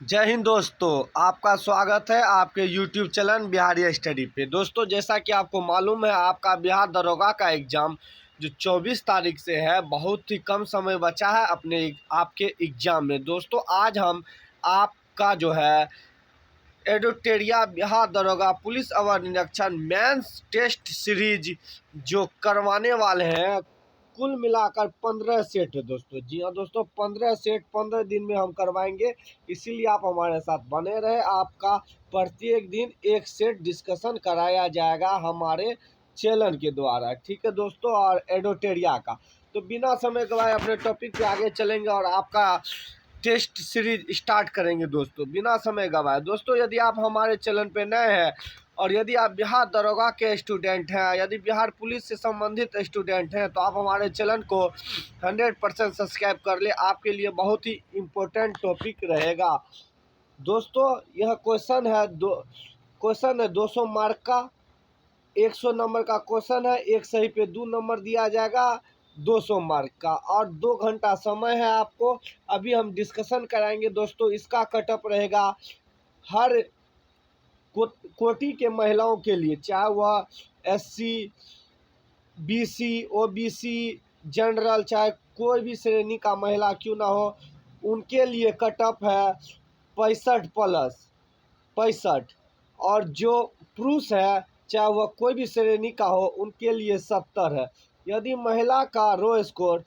जय हिंद दोस्तों, आपका स्वागत है आपके YouTube चैनल बिहारी स्टडी पे। दोस्तों, जैसा कि आपको मालूम है, आपका बिहार दरोगा का एग्ज़ाम जो 24 तारीख से है, बहुत ही कम समय बचा है अपने आपके एग्ज़ाम में। दोस्तों, आज हम आपका जो है एडोटेरिया बिहार दरोगा पुलिस अवर निरीक्षण मेंस टेस्ट सीरीज जो करवाने वाले हैं, कुल मिलाकर 15 सेट है दोस्तों। जी हाँ दोस्तों, 15 सेट 15 दिन में हम करवाएंगे, इसीलिए आप हमारे साथ बने रहे। आपका प्रत्येक दिन एक सेट डिस्कशन कराया जाएगा हमारे चैनल के द्वारा, ठीक है दोस्तों। और एडोटेरिया का तो बिना समय गवाए अपने टॉपिक पे आगे चलेंगे और आपका टेस्ट सीरीज स्टार्ट करेंगे दोस्तों, बिना समय गवाए। दोस्तों, यदि आप हमारे चैनल पे नए हैं और यदि आप बिहार दरोगा के स्टूडेंट हैं, यदि बिहार पुलिस से संबंधित स्टूडेंट हैं, तो आप हमारे चैनल को 100% सब्सक्राइब कर ले। आपके लिए बहुत ही इम्पोर्टेंट टॉपिक रहेगा दोस्तों। यह क्वेश्चन है 200 मार्क का, 100 नंबर का क्वेश्चन है। एक सही पे 2 नंबर दिया जाएगा 200 मार्क का, और 2 घंटा समय है आपको। अभी हम डिस्कशन कराएंगे दोस्तों। इसका कटअप रहेगा हर कोटि के महिलाओं के लिए, चाहे वह SC BC OBC जनरल, चाहे कोई भी श्रेणी का महिला क्यों ना हो, उनके लिए कटअप है 65+65। और जो पुरुष है, चाहे वह कोई भी श्रेणी का हो, उनके लिए 70 है। यदि महिला का रो स्कोर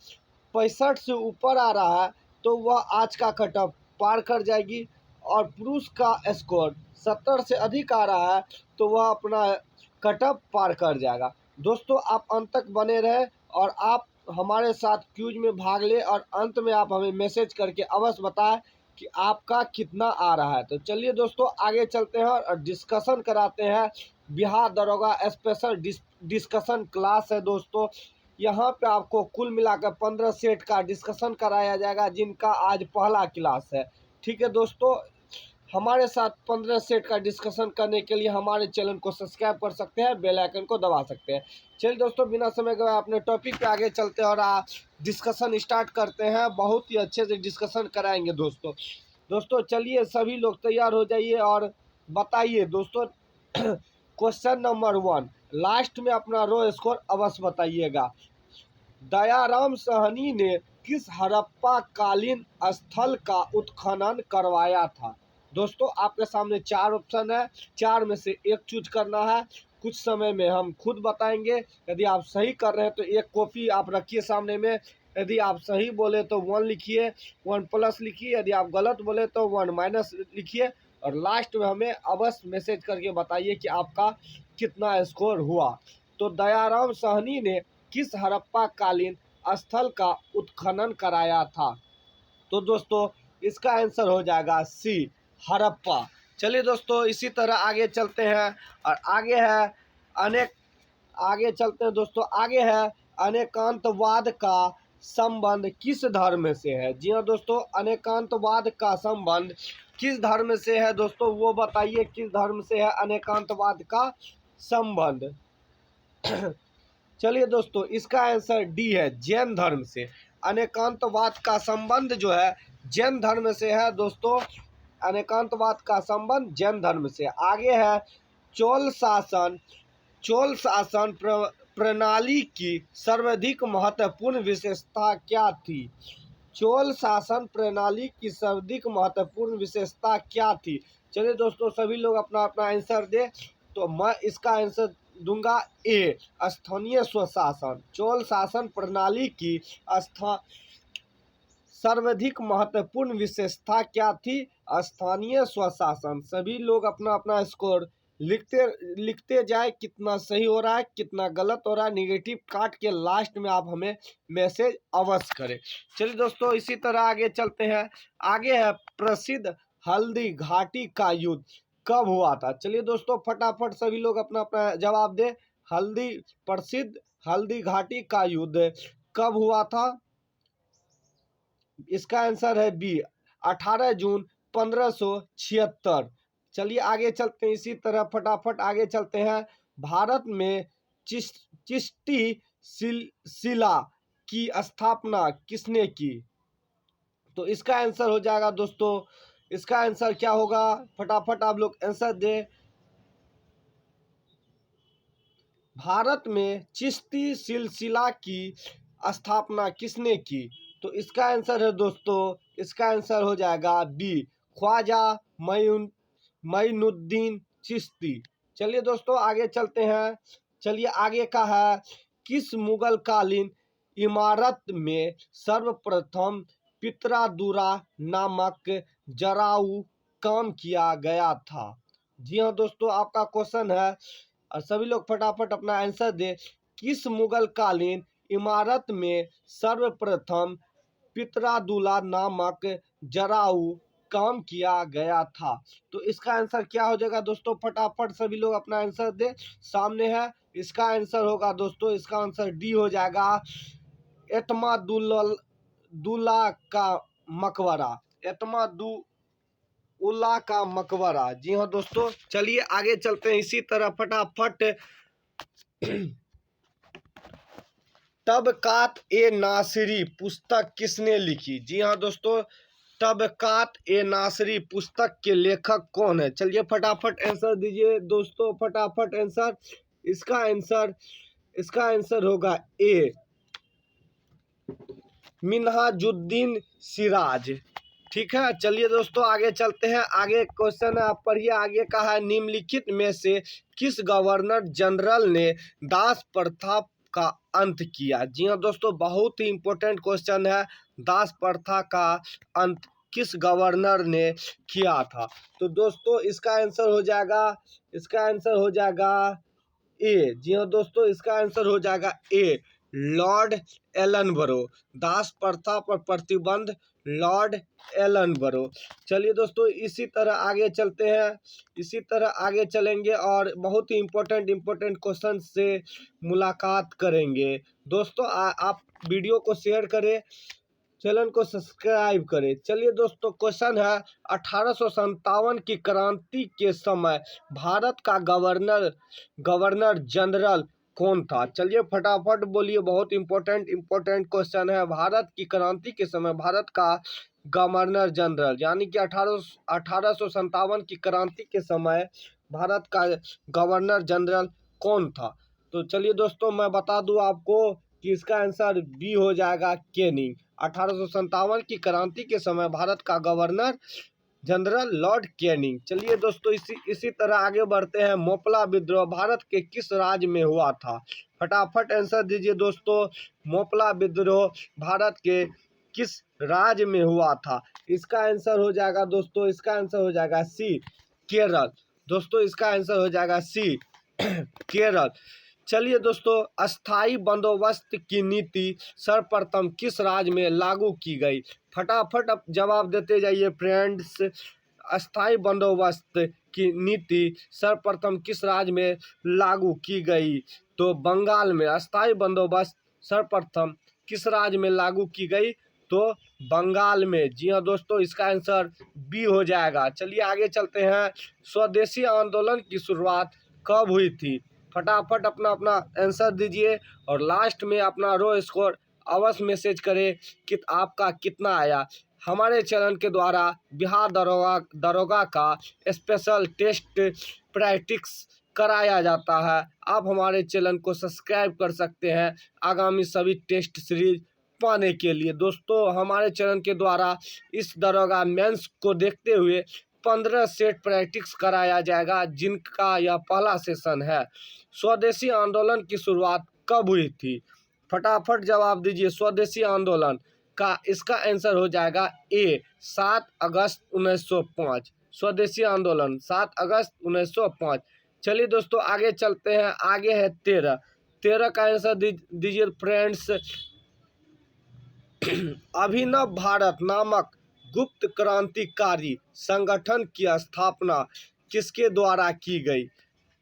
65 से ऊपर आ रहा है तो वह आज का कटअप पार कर जाएगी, और पुरुष का स्कोर 70 से अधिक आ रहा है तो वह अपना कटअप पार कर जाएगा। दोस्तों, आप अंत तक बने रहे और आप हमारे साथ क्यूज में भाग ले, और अंत में आप हमें मैसेज करके अवश्य बताएं कि आपका कितना आ रहा है। तो चलिए दोस्तों, आगे चलते हैं और डिस्कशन कराते हैं। बिहार दरोगा स्पेशल डिस्कशन क्लास है दोस्तों। यहाँ पे आपको कुल मिलाकर 15 सेट का डिस्कशन कराया जाएगा, जिनका आज पहला क्लास है, ठीक है दोस्तों। हमारे साथ 15 सेट का डिस्कशन करने के लिए हमारे चैनल को सब्सक्राइब कर सकते हैं, बेल आइकन को दबा सकते हैं। चलिए दोस्तों, बिना समय गवाए अपने टॉपिक पे आगे चलते हैं और डिस्कशन स्टार्ट करते हैं। बहुत ही अच्छे से डिस्कशन कराएंगे दोस्तों। दोस्तों, चलिए सभी लोग तैयार हो जाइए और बताइए दोस्तों। क्वेश्चन नंबर 1, लास्ट में अपना रो स्कोर अवश्य बताइएगा। दयाराम साहनी ने किस हड़प्पा कालीन स्थल का उत्खनन करवाया था? दोस्तों, आपके सामने 4 ऑप्शन है, 4 में से एक चूज करना है। कुछ समय में हम खुद बताएंगे। यदि आप सही कर रहे हैं तो एक कॉपी आप रखिए सामने में। यदि आप सही बोले तो 1 लिखिए, 1+ लिखिए। यदि आप गलत बोले तो 1- लिखिए, और लास्ट में हमें अवश्य मैसेज करके बताइए कि आपका कितना स्कोर हुआ। तो दयाराम साहनी ने किस हड़प्पा कालीन स्थल का उत्खनन कराया था? तो दोस्तों, इसका आंसर हो जाएगा सी, हड़प्पा। चलिए दोस्तों, इसी तरह आगे चलते हैं और आगे चलते हैं दोस्तों। आगे है अनेकांतवाद का संबंध किस धर्म से है? जी हाँ दोस्तों, अनेकांतवाद का संबंध किस धर्म से है दोस्तों, वो बताइए किस धर्म से है अनेकांतवाद का संबंध। चलिए दोस्तों, इसका आंसर डी है, जैन धर्म से। अनेकांतवाद का संबंध जो है जैन धर्म से है दोस्तों। अनेकांतवाद का संबंध जैन धर्म से। आगे है चोल शासन प्रणाली की सर्वाधिक महत्वपूर्ण विशेषता क्या थी? चोल शासन प्रणाली की सर्वाधिक महत्वपूर्ण विशेषता क्या थी? चलिए दोस्तों, सभी लोग अपना अपना आंसर दे। तो मैं इसका आंसर दूंगा ए, स्थानीय स्वशासन। चोल शासन प्रणाली की सर्वाधिक महत्वपूर्ण विशेषता क्या थी? स्थानीय स्वशासन। सभी लोग अपना अपना स्कोर लिखते जाए, कितना सही हो रहा है कितना गलत हो रहा है। निगेटिव काट के लास्ट में आप हमें मैसेज अवश्य करें। चलिए दोस्तों, इसी तरह आगे चलते हैं। आगे है प्रसिद्ध हल्दी घाटी का युद्ध कब हुआ था? चलिए दोस्तों, फटाफट सभी लोग अपना अपना जवाब दे। प्रसिद्ध हल्दी घाटी का युद्ध कब हुआ था? इसका आंसर है बी, 18 जून 1576। चलिए आगे चलते हैं, इसी तरह फटाफट आगे चलते हैं। भारत में चिश्ती शिला की स्थापना किसने की? तो इसका आंसर हो जाएगा दोस्तों, इसका आंसर क्या होगा, फटाफट आप लोग आंसर दें। भारत में चिश्ती सिलसिला की स्थापना किसने की? तो इसका आंसर है दोस्तों, इसका आंसर हो जाएगा बी, ख्वाजा मोइनुद्दीन चिश्ती। चलिए दोस्तों आगे चलते हैं। चलिए आगे का है, किस मुगल कालीन इमारत में सर्वप्रथम पित्रादुरा नामक जराऊ काम किया गया था? जी हाँ दोस्तों, आपका क्वेश्चन है और सभी लोग फटाफट अपना आंसर दे। किस मुगल कालीन इमारत में सर्वप्रथम पित्रादुला नामक जराऊ काम किया गया था? तो इसका आंसर क्या हो जाएगा दोस्तों, फटाफट सभी लोग अपना आंसर दे। सामने है, इसका आंसर होगा दोस्तों, इसका आंसर डी हो जाएगा, एतमादुल्ला का मकबरा। एतमादुल्ला का मकबरा। जी हाँ दोस्तों, चलिए आगे चलते हैं इसी तरह फटाफट। तबकात ए नासिरी पुस्तक किसने लिखी? जी हाँ दोस्तों, तबकात ए नासिरी पुस्तक के लेखक कौन है? चलिए फटाफट आंसर दीजिए दोस्तों, फटाफट आंसर। इसका आंसर होगा ए, मिन्हाजुद्दीन सिराज। ठीक है, चलिए दोस्तों आगे चलते हैं। आगे क्वेश्चन आप पढ़िए, आगे का है, निम्नलिखित में से किस गवर्नर जनरल ने दास प्रथा का अंत किया? जी हाँ दोस्तों, बहुत ही इंपॉर्टेंट क्वेश्चन है, दास प्रथा का अंत किस गवर्नर ने किया था? तो दोस्तों इसका आंसर हो जाएगा, ए। जी हाँ दोस्तों, इसका आंसर हो जाएगा ए, लॉर्ड एलनबरो। दास प्रथा पर प्रतिबंध, लॉर्ड एलनबरो। चलिए दोस्तों इसी तरह आगे चलते हैं, इसी तरह आगे चलेंगे और बहुत ही इम्पोर्टेंट क्वेश्चन से मुलाकात करेंगे। दोस्तों आप वीडियो को शेयर करें, चैनल को सब्सक्राइब करें। चलिए दोस्तों क्वेश्चन है, 1857 की क्रांति के समय भारत का गवर्नर जनरल कौन था? चलिए फटाफट बोलिए, बहुत इम्पोर्टेंट क्वेश्चन है। भारत की क्रांति के समय भारत का गवर्नर जनरल, यानी कि 1857 की क्रांति के समय भारत का गवर्नर जनरल कौन था? तो चलिए दोस्तों मैं बता दूं आपको कि इसका आंसर बी हो जाएगा, कैनिंग। 1857 की क्रांति के समय भारत का गवर्नर जनरल लॉर्ड कैनिंग। चलिए दोस्तों इसी तरह आगे बढ़ते हैं। मोपला विद्रोह भारत के किस राज्य में हुआ था? फटाफट आंसर दीजिए दोस्तों, मोपला विद्रोह भारत के किस राज्य में हुआ था? इसका आंसर हो जाएगा दोस्तों, इसका आंसर हो जाएगा सी, केरल। दोस्तों इसका आंसर हो जाएगा सी, केरल। चलिए दोस्तों, अस्थाई बंदोबस्त की नीति सर्वप्रथम किस राज्य में लागू की गई? फटाफट अब जवाब देते जाइए फ्रेंड्स। अस्थाई बंदोबस्त की नीति सर्वप्रथम किस राज्य में लागू की गई? तो बंगाल में। अस्थाई बंदोबस्त सर्वप्रथम किस राज्य में लागू की गई? तो बंगाल में। जी हाँ दोस्तों, इसका आंसर बी हो जाएगा। चलिए आगे चलते हैं। स्वदेशी आंदोलन की शुरुआत कब हुई थी? फटाफट अपना आंसर दीजिए और लास्ट में अपना रो स्कोर अवश्य मैसेज करें कि आपका कितना आया। हमारे चैनल के द्वारा बिहार दरोगा का स्पेशल टेस्ट प्रैक्टिस कराया जाता है। आप हमारे चैनल को सब्सक्राइब कर सकते हैं आगामी सभी टेस्ट सीरीज पाने के लिए। दोस्तों हमारे चैनल के द्वारा इस दरोगा मेंस को देखते हुए 15 सेट प्रैक्टिस कराया जाएगा, जिनका यह पहला सेशन है। स्वदेशी आंदोलन की शुरुआत कब हुई थी? फटाफट जवाब दीजिए। स्वदेशी आंदोलन का इसका आंसर हो जाएगा ए, 7 अगस्त 1905। स्वदेशी आंदोलन 7 अगस्त 1905। चलिए दोस्तों आगे चलते हैं। आगे है 13 का आंसर दीजिए फ्रेंड्स। अभिनव भारत नामक गुप्त क्रांतिकारी संगठन की स्थापना किसके द्वारा की गई?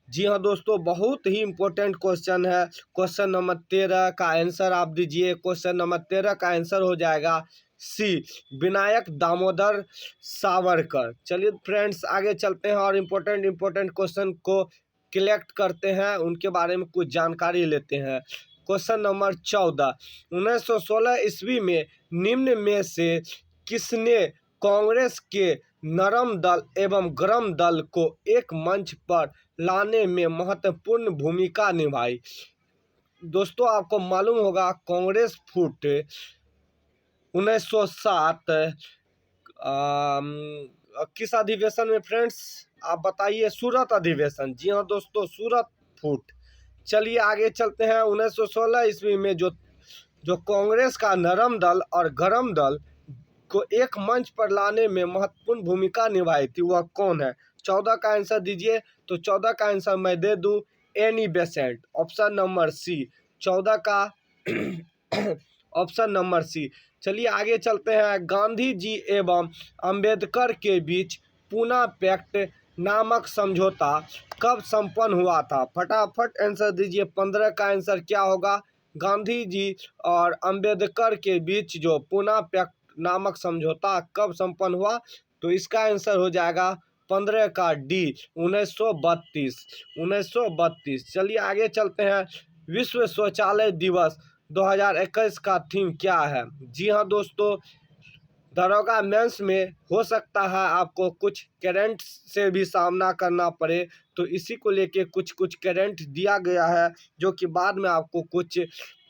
जी हाँ दोस्तों, बहुत ही इम्पोर्टेंट क्वेश्चन है। क्वेश्चन नंबर 13 का आंसर आप दीजिए। क्वेश्चन नंबर 13 का आंसर हो जाएगा सी, विनायक दामोदर सावरकर। चलिए फ्रेंड्स आगे चलते हैं और इम्पोर्टेंट क्वेश्चन को कलेक्ट करते हैं, उनके बारे में कुछ जानकारी लेते हैं। क्वेश्चन नंबर 14, 1916 ईस्वी में निम्न में से किसने कांग्रेस के नरम दल एवं गरम दल को एक मंच पर लाने में महत्वपूर्ण भूमिका निभाई। दोस्तों आपको मालूम होगा कांग्रेस फुट 1907 किस अधिवेशन में फ्रेंड्स, आप बताइए? सूरत अधिवेशन। जी हाँ दोस्तों, सूरत फुट। चलिए आगे चलते हैं। 1916 ईस्वी में जो कांग्रेस का नरम दल और गरम दल को एक मंच पर लाने में महत्वपूर्ण भूमिका निभाई थी, वह कौन है? 14 का आंसर दीजिए। तो 14 का आंसर मैं दे दूं, Annie Besant, option number C. 14 का ऑप्शन नंबर सी। चलिए आगे चलते हैं। गांधी जी एवं अंबेडकर के बीच पूना पैक्ट नामक समझौता कब संपन्न हुआ था? फटाफट आंसर दीजिए। 15 का आंसर क्या होगा? गांधी जी और अंबेडकर के बीच जो पूना पैक्ट नामक समझौता कब संपन्न हुआ? तो इसका आंसर हो जाएगा 15 का डी, 1932। 1932। चलिए आगे चलते हैं। विश्व शौचालय दिवस 2021 का थीम क्या है? जी हाँ दोस्तों, दरोगा मेंस में हो सकता है आपको कुछ करंट से भी सामना करना पड़े, तो इसी को लेके कुछ कुछ करंट दिया गया है जो कि बाद में आपको कुछ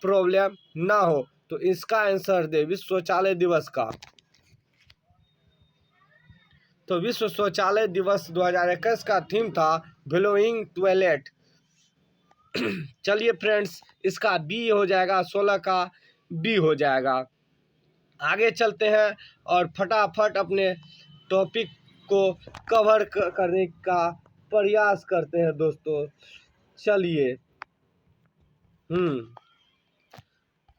प्रॉब्लम ना हो। तो इसका आंसर दे विश्व शौचालय दिवस का। तो विश्व शौचालय दिवस 2021 का थीम था ब्लोइंग टॉयलेट। चलिए फ्रेंड्स, इसका बी हो जाएगा, 16 का बी हो जाएगा। आगे चलते हैं और फटाफट अपने टॉपिक को कवर करने का प्रयास करते हैं दोस्तों। चलिए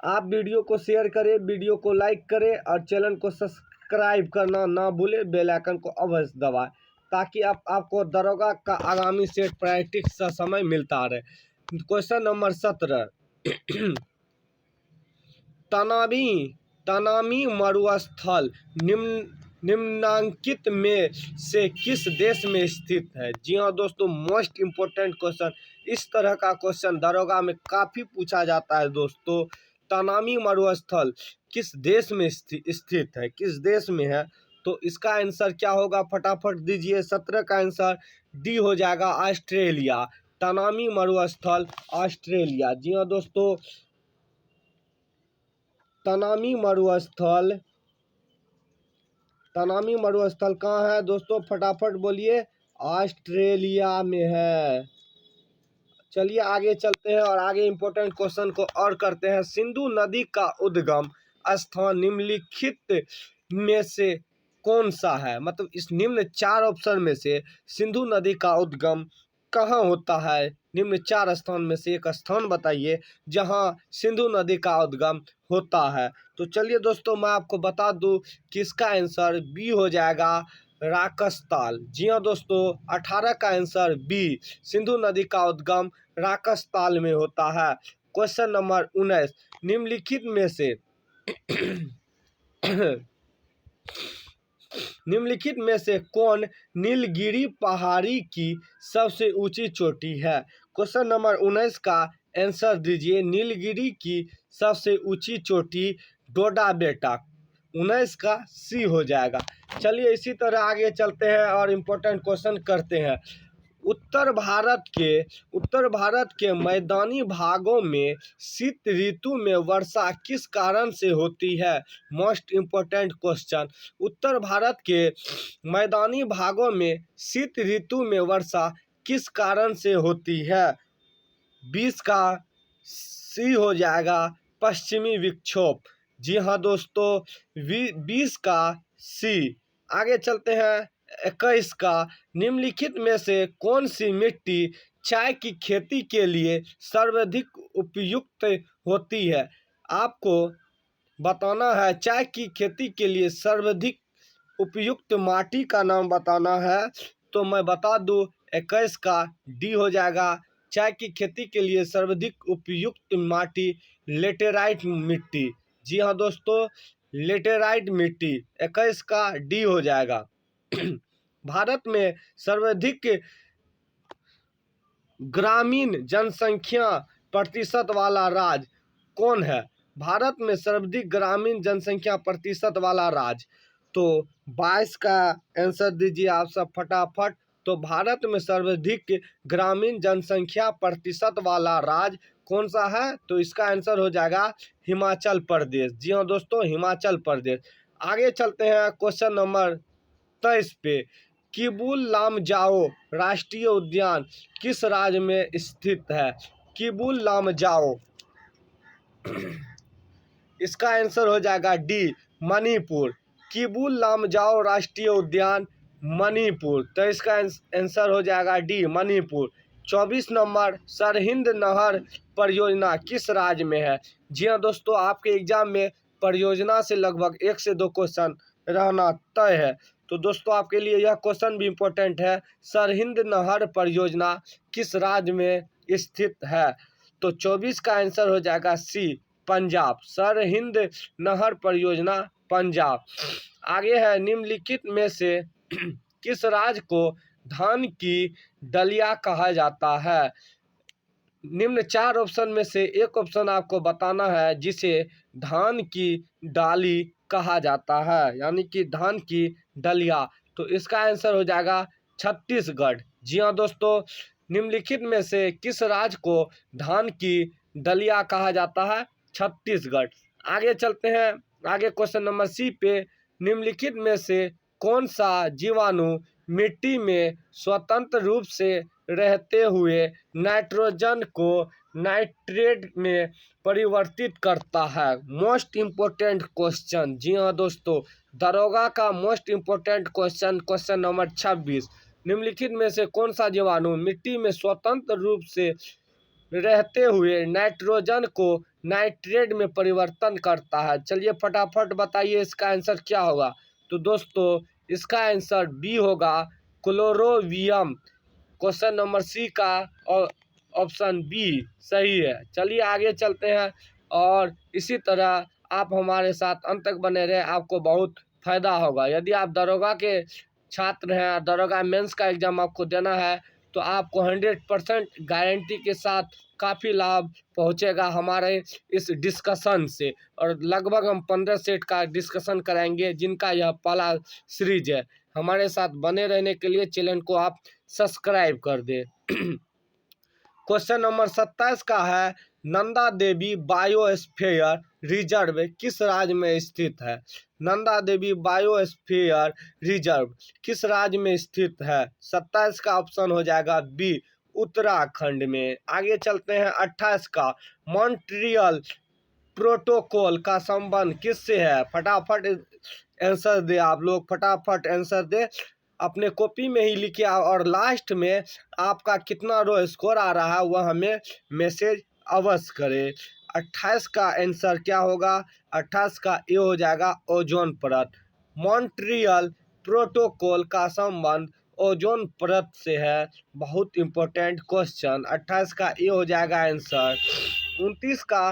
आप वीडियो को शेयर करें, वीडियो को लाइक करें और चैनल को सब्सक्राइब करना ना भूलें, बेल आइकन को अवश्य दबाएं ताकि आपको दरोगा का आगामी सेट प्रैक्टिस का समय मिलता रहे। Question number 17। तनामी मरुस्थल निम्नांकित में से किस देश में स्थित है? जी हाँ दोस्तों, मोस्ट इम्पोर्टेंट क्वेश्चन। इस तरह का क्वेश्चन दरोगा में काफ़ी पूछा जाता है दोस्तों। तनामी मरुस्थल किस देश में स्थित है, किस देश में है? तो इसका आंसर क्या होगा? फटाफट दीजिए। 17 का आंसर डी हो जाएगा, ऑस्ट्रेलिया। तनामी मरुस्थल ऑस्ट्रेलिया। जी हाँ दोस्तों, तनामी मरुस्थल कहाँ है दोस्तों? फटाफट बोलिए। ऑस्ट्रेलिया में है। चलिए आगे चलते हैं और आगे इंपॉर्टेंट क्वेश्चन को और करते हैं। सिंधु नदी का उद्गम स्थान निम्नलिखित में से कौन सा है? मतलब इस निम्न 4 ऑप्शन में से सिंधु नदी का उद्गम कहाँ होता है? निम्न 4 स्थान में से एक स्थान बताइए जहां सिंधु नदी का उद्गम होता है। तो चलिए दोस्तों, मैं आपको बता दूं कि इसका आंसर बी हो जाएगा, राकसताल। जी हाँ दोस्तों, 18 का आंसर बी, सिंधु नदी का उद्गम राकसताल में होता है। Question number 19। निम्नलिखित में से निम्नलिखित में से कौन नीलगिरी पहाड़ी की सबसे ऊंची चोटी है? क्वेश्चन नंबर 19 का आंसर दीजिए। नीलगिरी की सबसे ऊंची चोटी डोडा बेटा। 19 का सी हो जाएगा। चलिए इसी तरह आगे चलते हैं और इम्पोर्टेंट क्वेश्चन करते हैं। उत्तर भारत के मैदानी भागों में शीत ऋतु में वर्षा किस कारण से होती है? Most important question. उत्तर भारत के मैदानी भागों में शीत ऋतु में वर्षा किस कारण से होती है? 20 का सी हो जाएगा, पश्चिमी विक्षोभ। जी हाँ दोस्तों, 20 का सी। आगे चलते हैं। 21 का निम्नलिखित में से कौन सी मिट्टी चाय की खेती के लिए सर्वाधिक उपयुक्त होती है? आपको बताना है चाय की खेती के लिए सर्वाधिक उपयुक्त माटी का नाम बताना है। तो मैं बता दूं, 21 का डी हो जाएगा। चाय की खेती के लिए सर्वाधिक उपयुक्त माटी लेटेराइट मिट्टी। जी हाँ दोस्तों, लेटेराइट मिट्टी। 21 का डी हो जाएगा। भारत में सर्वाधिक ग्रामीण जनसंख्या प्रतिशत वाला राज्य कौन है? भारत में सर्वाधिक ग्रामीण जनसंख्या प्रतिशत वाला राज्य, तो 22 का आंसर दीजिए आप सब फटाफट। तो भारत में सर्वाधिक ग्रामीण जनसंख्या प्रतिशत वाला राज्य कौन सा है? तो इसका आंसर हो जाएगा हिमाचल प्रदेश। जी हाँ दोस्तों, हिमाचल प्रदेश। आगे चलते हैं क्वेश्चन नंबर 23 पे। किबुल लामजाओ राष्ट्रीय उद्यान किस राज्य में स्थित है? किबुल लामजाओ, इसका आंसर हो जाएगा डी, मणिपुर। किबुल लामजाओ राष्ट्रीय उद्यान मणिपुर, तो इसका आंसर हो जाएगा डी, मणिपुर। 24 नंबर, सरहिंद नहर परियोजना किस राज्य में है? जी हाँ दोस्तों, आपके एग्जाम में परियोजना से लगभग 1 से 2 क्वेश्चन रहना तय है। तो दोस्तों आपके लिए यह क्वेश्चन भी इम्पोर्टेंट है, सरहिंद नहर परियोजना किस राज्य में स्थित है? तो 24 का आंसर हो जाएगा सी, पंजाब। सरहिंद नहर परियोजना पंजाब। आगे है, निम्नलिखित में से किस राज्य को धान की डलिया कहा जाता है? निम्न 4 ऑप्शन में से एक ऑप्शन आपको बताना है जिसे धान की डाली कहा जाता है, यानी कि धान की डलिया। तो इसका आंसर हो जाएगा छत्तीसगढ़। जी हाँ दोस्तों, निम्नलिखित में से किस राज्य को धान की डलिया कहा जाता है? छत्तीसगढ़। आगे चलते हैं, आगे क्वेश्चन नंबर सी पे। निम्नलिखित में से कौन सा जीवाणु मिट्टी में स्वतंत्र रूप से रहते हुए नाइट्रोजन को नाइट्रेट में परिवर्तित करता है? Most important question. जी हाँ दोस्तों, दरोगा का most important question, question number 26। निम्नलिखित में से कौन सा जीवाणु मिट्टी में स्वतंत्र रूप से रहते हुए नाइट्रोजन को नाइट्रेट में परिवर्तन करता है? चलिए फटाफट बताइए इसका आंसर क्या होगा। तो दोस्तों इसका आंसर बी होगा, क्लोरोवियम। क्वेश्चन नंबर सी का ऑप्शन बी सही है। चलिए आगे चलते हैं, और इसी तरह आप हमारे साथ अंत तक बने रहे, आपको बहुत फायदा होगा। यदि आप दरोगा के छात्र हैं, दरोगा मेंस का एग्जाम आपको देना है, तो आपको 100% गारंटी के साथ काफ़ी लाभ पहुंचेगा हमारे इस डिस्कशन से। और लगभग हम 15 सेट का डिस्कशन कराएंगे, जिनका यह पहला सीरीज है। हमारे साथ बने रहने के लिए चैनल को आप सब्सक्राइब कर दे। क्वेश्चन नंबर 27 का है, नंदा देवी बायोस्फीयर रिजर्व किस राज्य में स्थित है? नंदा देवी बायोस्फीयर रिजर्व किस राज्य में स्थित है? 27 का ऑप्शन हो जाएगा बी, उत्तराखंड में। आगे चलते हैं 28 का, मॉन्ट्रियल प्रोटोकॉल का संबंध किससे है? फटाफट आंसर दे आप लोग, फटाफट आंसर दे, अपने कॉपी में ही लिखे, और लास्ट में आपका कितना रो स्कोर आ रहा है वह हमें मैसेज अवश्य करें। 28 का आंसर क्या होगा? 28 का ये हो जाएगा ओजोन परत। मॉन्ट्रियल प्रोटोकॉल का संबंध ओजोन परत से है। बहुत इंपॉर्टेंट क्वेश्चन। 28 का ये हो जाएगा आंसर। 29 का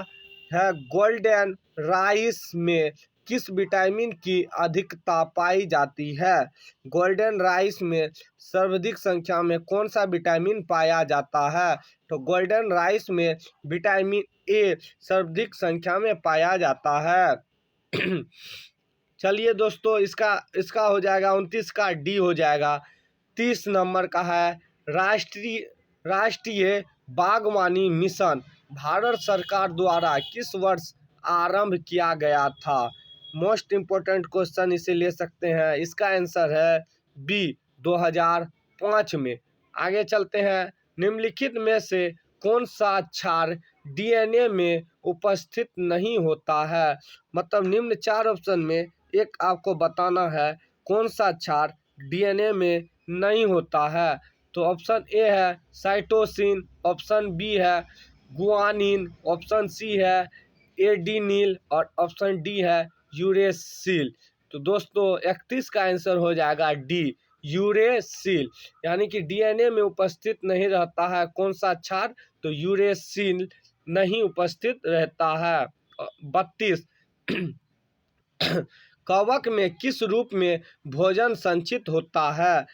है, गोल्डन राइस में किस विटामिन की अधिकता पाई जाती है? गोल्डन राइस में सर्वाधिक संख्या में कौन सा विटामिन पाया जाता है? तो गोल्डन राइस में विटामिन ए सर्वाधिक संख्या में पाया जाता है। चलिए दोस्तों, इसका इसका हो जाएगा 29 का डी हो जाएगा। 30 नंबर का है, राष्ट्रीय बागवानी मिशन भारत सरकार द्वारा किस वर्ष आरंभ किया गया था? मोस्ट इम्पोर्टेंट क्वेश्चन इसे ले सकते हैं। इसका आंसर है बी, 2005 में। आगे चलते हैं, निम्नलिखित में से कौन सा क्षार डीएनए में उपस्थित नहीं होता है? मतलब निम्न 4 ऑप्शन में एक आपको बताना है कौन सा क्षार डीएनए में नहीं होता है। तो ऑप्शन ए है साइटोसिन, ऑप्शन बी है गुआनिन, ऑप्शन सी है एडिनिल, और ऑप्शन डी है यूरेसिल। तो दोस्तों 31 का आंसर हो जाएगा डी, यूरेसिल। यानी कि डीएनए में उपस्थित नहीं रहता है कौन सा क्षार? तो यूरेसिल नहीं उपस्थित रहता है। 32 कवक में किस रूप में भोजन संचित होता है?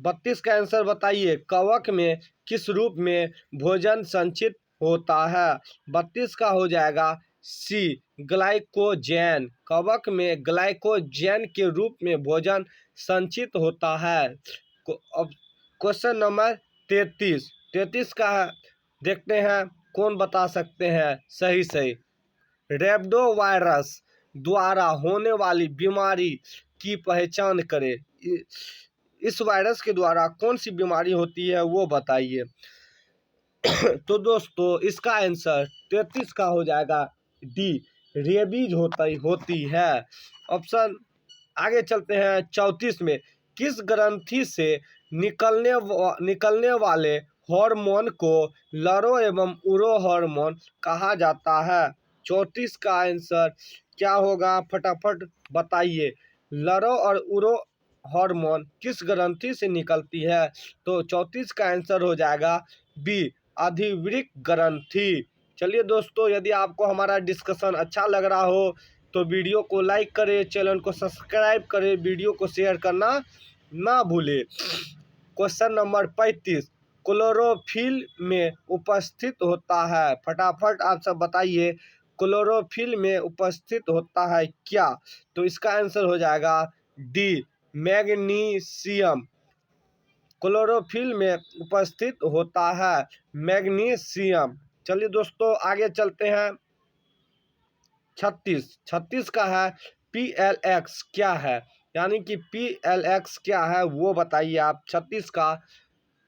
32 का आंसर बताइए, कवक में किस रूप में भोजन संचित होता है? 32 का हो जाएगा सी, ग्लाइकोजेन, कवक में ग्लाइकोजेन के रूप में भोजन संचित होता है। अब क्वेश्चन नंबर 33, 33 का देखते हैं कौन बता सकते हैं सही। रेबडो वायरस द्वारा होने वाली बीमारी की पहचान करें। इस वायरस के द्वारा कौन सी बीमारी होती है वो बताइए। तो दोस्तों इसका आंसर 33 का हो जाएगा डी, रेबीज होती है। ऑप्शन आगे चलते हैं 34 में। किस ग्रंथि से निकलने वाले हार्मोन को लरो एवं उरो हार्मोन कहा जाता है। 34 का आंसर क्या होगा फटाफट बताइए। लरो और उरो हार्मोन किस ग्रंथि से निकलती है। तो 34 का आंसर हो जाएगा बी, अधिवृक्क ग्रंथि। चलिए दोस्तों, यदि आपको हमारा डिस्कशन अच्छा लग रहा हो तो वीडियो को लाइक करें, चैनल को सब्सक्राइब करें, वीडियो को शेयर करना ना भूलें। क्वेश्चन नंबर 35, क्लोरोफिल में उपस्थित होता है। फटाफट आप सब बताइए, क्लोरोफिल में उपस्थित होता है क्या। तो इसका आंसर हो जाएगा डी, मैग्नीशियम। क्लोरोफिल में उपस्थित होता है मैग्नीशियम। चलिए दोस्तों आगे चलते हैं। 36 का है PLX क्या है, यानी कि PLX क्या है वो बताइए आप। 36 का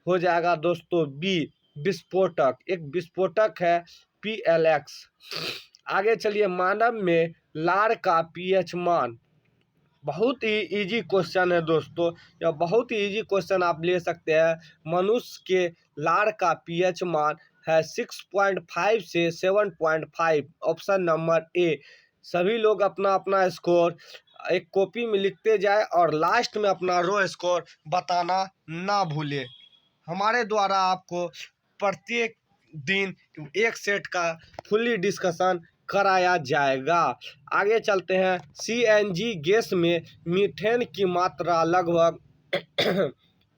हो जाएगा दोस्तों बी, विस्फोटक। एक विस्फोटक है PLX। आगे चलिए, मानव में लार का pH मान। बहुत ही इजी क्वेश्चन है दोस्तों, यह बहुत ही इजी क्वेश्चन आप ले सकते हैं। मनुष्य के लार का pH मान है 6.5 से 7.5। Option number A. सभी लोग अपना अपना स्कोर एक कॉपी में लिखते जाए और लास्ट में अपना रो स्कोर बताना ना भूले। हमारे द्वारा आपको प्रत्येक दिन एक सेट का फुल्ली डिस्कशन कराया जाएगा। आगे चलते हैं। CNG गैस में मीथेन की मात्रा लगभग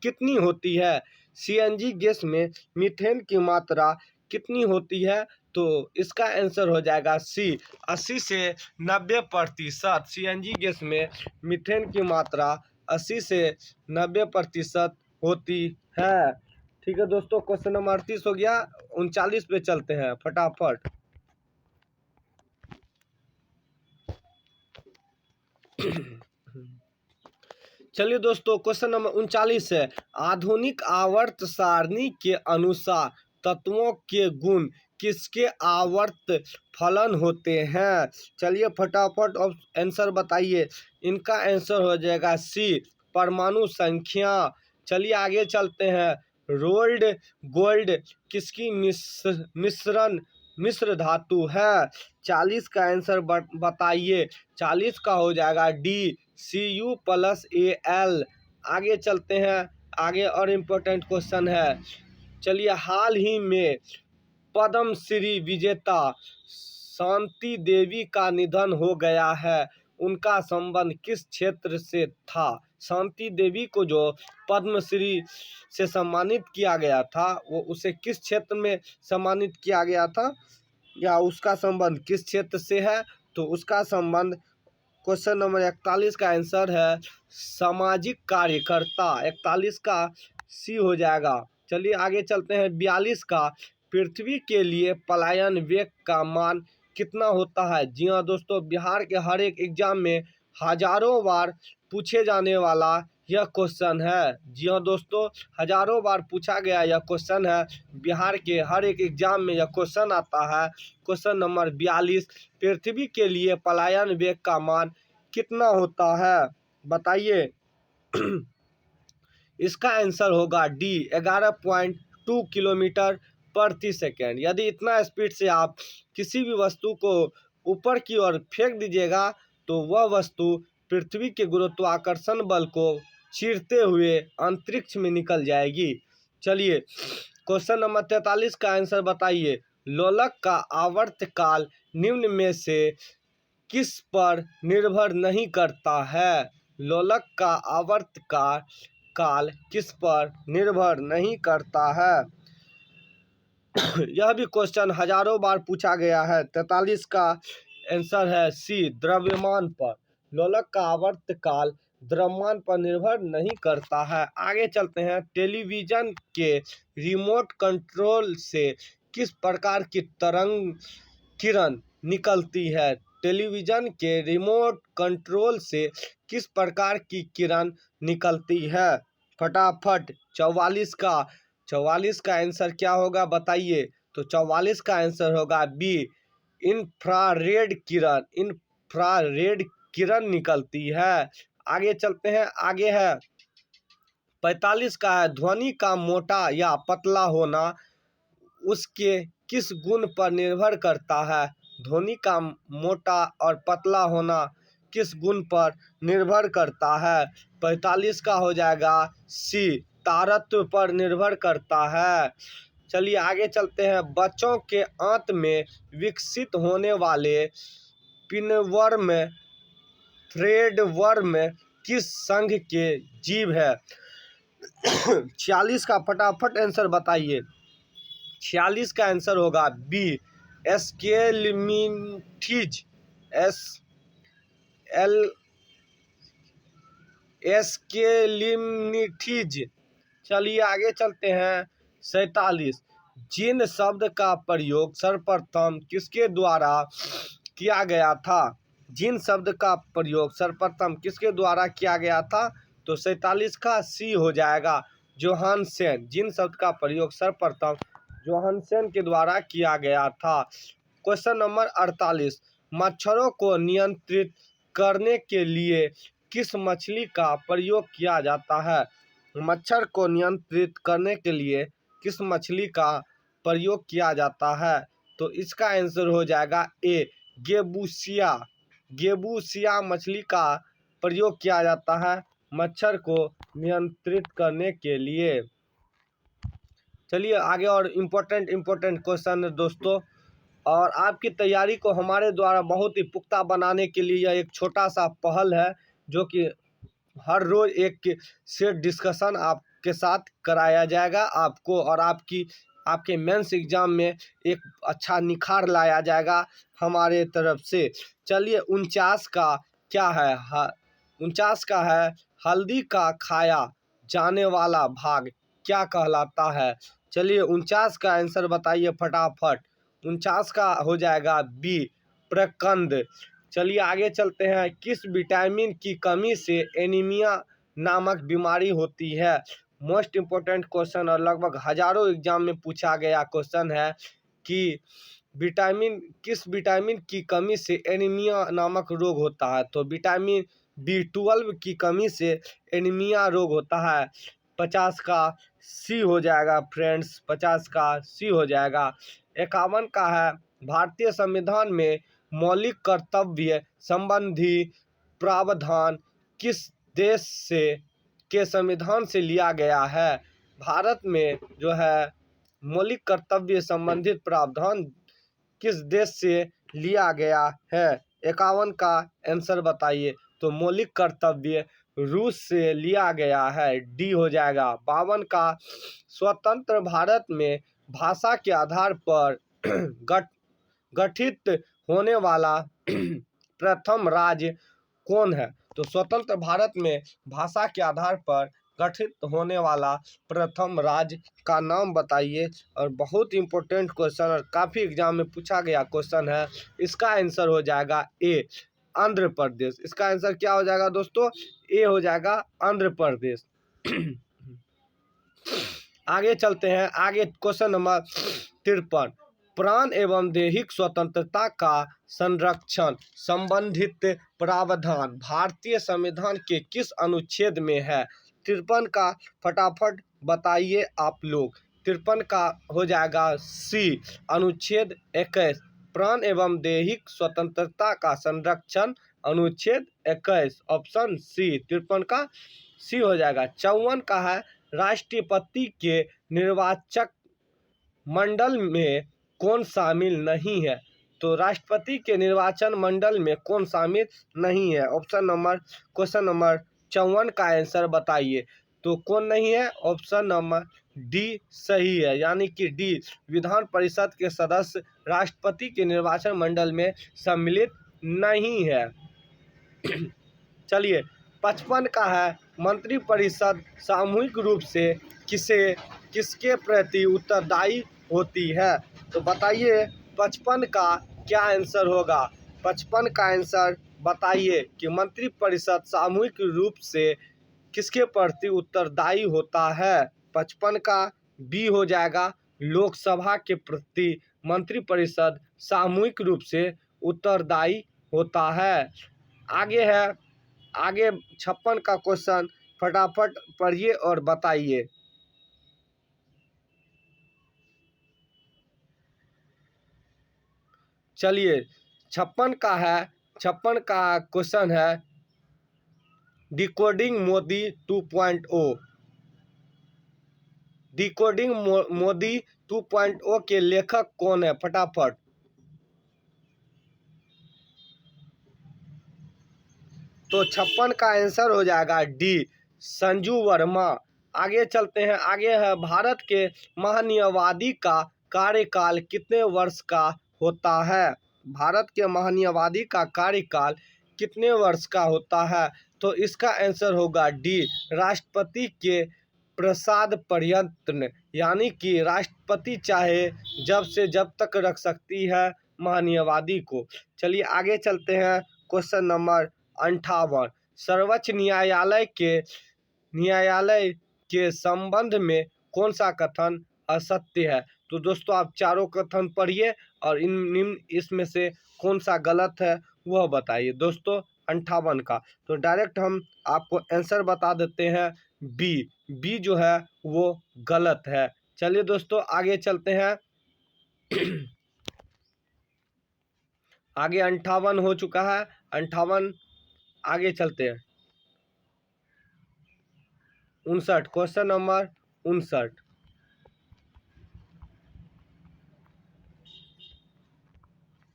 कितनी होती है। CNG गैस में मीथेन की मात्रा कितनी होती है। तो इसका आंसर हो जाएगा सी, 80 से 90%। CNG गैस में मीथेन की मात्रा 80 से 90% होती है। ठीक है दोस्तों, क्वेश्चन नंबर 38 हो गया। 39 पे चलते हैं फटाफट। चलिए दोस्तों, क्वेश्चन नंबर 39 है। आधुनिक आवर्त सारणी के अनुसार तत्वों के गुण किसके आवर्त फलन होते हैं। चलिए फटाफट आंसर बताइए। इनका आंसर हो जाएगा सी, परमाणु संख्या। चलिए आगे चलते हैं। रोल्ड गोल्ड किसकी मिश्र धातु है। 40 का आंसर बताइए। 40 का हो जाएगा डी, Cu+Al। आगे चलते हैं, आगे और इम्पोर्टेंट क्वेश्चन है। चलिए, हाल ही में पद्मश्री विजेता शांति देवी का निधन हो गया है। उनका संबंध किस क्षेत्र से था। शांति देवी को जो पद्मश्री से सम्मानित किया गया था वो उसे किस क्षेत्र में सम्मानित किया गया था, या उसका संबंध किस क्षेत्र से है। तो उसका संबंध क्वेश्चन नंबर 41 का आंसर है सामाजिक कार्यकर्ता। 41 का सी हो जाएगा। चलिए आगे चलते हैं। 42 का पृथ्वी के लिए पलायन वेग का मान कितना होता है। जी हाँ दोस्तों, बिहार के हर एक एग्जाम में हजारों बार पूछे जाने वाला यह क्वेश्चन है। जी हाँ दोस्तों, हजारों बार पूछा गया यह क्वेश्चन है। बिहार के हर एक एग्जाम में यह क्वेश्चन आता है। क्वेश्चन नंबर 42, पृथ्वी के लिए पलायन वेग का मान कितना होता है बताइए। इसका आंसर होगा डी, 11.2 किलोमीटर प्रति सेकेंड। यदि इतना स्पीड से आप किसी भी वस्तु को ऊपर की ओर फेंक दीजिएगा तो वह वस्तु पृथ्वी के गुरुत्वाकर्षण बल को चीरते हुए अंतरिक्ष में निकल जाएगी। चलिए क्वेश्चन नंबर 43 का आंसर बताइए। लोलक का आवर्तकाल निम्न में से किस पर निर्भर नहीं करता है। लोलक का आवर्तकाल किस पर निर्भर नहीं करता है। यह भी क्वेश्चन हजारों बार पूछा गया है। 43 का आंसर है सी, द्रव्यमान पर। लोलक का आवर्तकाल द्रव्यमान पर निर्भर नहीं करता है। आगे चलते हैं। टेलीविजन के रिमोट कंट्रोल से किस प्रकार की तरंग किरण निकलती है? टेलीविजन के रिमोट कंट्रोल से किस प्रकार की किरण निकलती है? फटाफट 44 का आंसर क्या होगा बताइए। तो 44 का आंसर होगा बी, इंफ्रारेड किरण। इंफ्रारेड किरण निकलती है। आगे चलते हैं। आगे है 45 का है, ध्वनि का मोटा या पतला होना उसके किस गुण पर निर्भर करता है? ध्वनि का मोटा और पतला होना किस गुण पर निर्भर करता है? 45 का हो जाएगा सी, तारत्व पर निर्भर करता है। चलिए आगे चलते हैं। बच्चों के आंत में विकसित होने वाले पिनवर्म थ्रेडवर्म किस संघ के जीव है? 46 का फटाफट आंसर बताइए। 46 का आंसर होगा बी, एस्केलमिंथीज। एस्केलिमिथीज। चलिए आगे चलते हैं। 47, जिन शब्द का प्रयोग सर्वप्रथम किसके द्वारा किया गया था? जिन शब्द का प्रयोग सर्वप्रथम किसके द्वारा किया गया था? तो 47 का सी हो जाएगा, जोहानसेन। जिन शब्द का प्रयोग सर्वप्रथम जोहानसेन के द्वारा किया गया था। क्वेश्चन नंबर 48, मच्छरों को नियंत्रित करने के लिए किस मछली का प्रयोग किया जाता है? मच्छर को नियंत्रित करने के लिए किस मछली का प्रयोग किया जाता है? तो इसका आंसर हो जाएगा ए, गेबूसिया। गेबूसिया मछली का प्रयोग किया जाता है मच्छर को नियंत्रित करने के लिए। चलिए आगे और इम्पोर्टेंट क्वेश्चन दोस्तों, और आपकी तैयारी को हमारे द्वारा बहुत ही पुख्ता बनाने के लिए यह एक छोटा सा पहल है, जो कि हर रोज़ एक सेट डिस्कशन आपके साथ कराया जाएगा आपको, और आपके मेंस एग्ज़ाम में एक अच्छा निखार लाया जाएगा हमारे तरफ से। चलिए 49 का क्या है? 49 का है, हल्दी का खाया जाने वाला भाग क्या कहलाता है? चलिए 49 का आंसर बताइए फटाफट। 49 का हो जाएगा बी, प्रकंद। चलिए आगे चलते हैं। किस विटामिन की कमी से एनीमिया नामक बीमारी होती है? मोस्ट इम्पोर्टेंट क्वेश्चन, और लगभग हजारों एग्जाम में पूछा गया क्वेश्चन है कि किस विटामिन की कमी से एनीमिया नामक रोग होता है? तो विटामिन B12 की कमी से एनीमिया रोग होता है। 50 का सी हो जाएगा फ्रेंड्स, 50 का सी हो जाएगा। 51 का है, भारतीय संविधान में मौलिक कर्तव्य संबंधी प्रावधान किस देश के संविधान से लिया गया है? भारत में जो है मौलिक कर्तव्य संबंधित प्रावधान किस देश से लिया गया है? 51 का आंसर बताइए। तो मौलिक कर्तव्य रूस से लिया गया है, डी हो जाएगा। 52 का, स्वतंत्र भारत में भाषा के आधार पर गठित होने वाला प्रथम राज्य कौन है? तो स्वतंत्र भारत में भाषा के आधार पर गठित होने वाला प्रथम राज्य का नाम बताइए। और बहुत इंपॉर्टेंट क्वेश्चन, और काफ़ी एग्जाम में पूछा गया क्वेश्चन है। इसका आंसर हो जाएगा ए, आंध्र प्रदेश। इसका आंसर क्या हो जाएगा दोस्तों? ए हो जाएगा, आंध्र प्रदेश। आगे चलते हैं। आगे क्वेश्चन नंबर 53, प्राण एवं दैहिक स्वतंत्रता का संरक्षण संबंधित प्रावधान भारतीय संविधान के किस अनुच्छेद में है? 53 का फटाफट बताइए आप लोग। 53 का हो जाएगा सी, अनुच्छेद 21, प्राण एवं दैहिक स्वतंत्रता का संरक्षण अनुच्छेद 21, ऑप्शन सी, 53 का सी हो जाएगा। 54 का है, राष्ट्रपति के निर्वाचक मंडल में कौन शामिल नहीं है? तो राष्ट्रपति के निर्वाचन मंडल में कौन शामिल नहीं है? क्वेश्चन नंबर 54 का आंसर बताइए। तो कौन नहीं है? ऑप्शन नंबर डी सही है, यानी कि डी, विधान परिषद के सदस्य राष्ट्रपति के निर्वाचन मंडल में सम्मिलित नहीं है। चलिए 55 का है, मंत्रिपरिषद सामूहिक रूप से किसके प्रति उत्तरदायी होती है? तो बताइए 55 का क्या आंसर होगा? 55 का आंसर बताइए कि मंत्रिपरिषद सामूहिक रूप से किसके प्रति उत्तरदायी होता है? 55 का बी हो जाएगा, लोकसभा के प्रति मंत्रिपरिषद सामूहिक रूप से उत्तरदायी होता है। आगे 56 का क्वेश्चन फटाफट पढ़िए और बताइए। चलिए 56 का क्वेश्चन है, डिकोडिंग मोदी 2.0। डिकोडिंग मोदी 2.0 के लेखक कौन है? फटाफट। तो 56 का आंसर हो जाएगा डी, संजू वर्मा। आगे चलते हैं, आगे है, भारत के महान्यायवादी का कार्यकाल कितने वर्ष का होता है? भारत के महान्यायवादी का कार्यकाल कितने वर्ष का होता है? तो इसका आंसर होगा डी, राष्ट्रपति के प्रसाद पर्यंत, यानी कि राष्ट्रपति चाहे जब से जब तक रख सकती है महान्यायवादी को। चलिए आगे चलते हैं, क्वेश्चन नंबर 58, सर्वोच्च न्यायालय के संबंध में कौन सा कथन असत्य है? तो दोस्तों आप चारों कथन पढ़िए और इसमें से कौन सा गलत है वह बताइए। दोस्तों 58 का तो डायरेक्ट हम आपको आंसर बता देते हैं, बी जो है वो गलत है। चलिए दोस्तों आगे चलते हैं। आगे 58 हो चुका है, 58 आगे चलते हैं। 59, question number 59,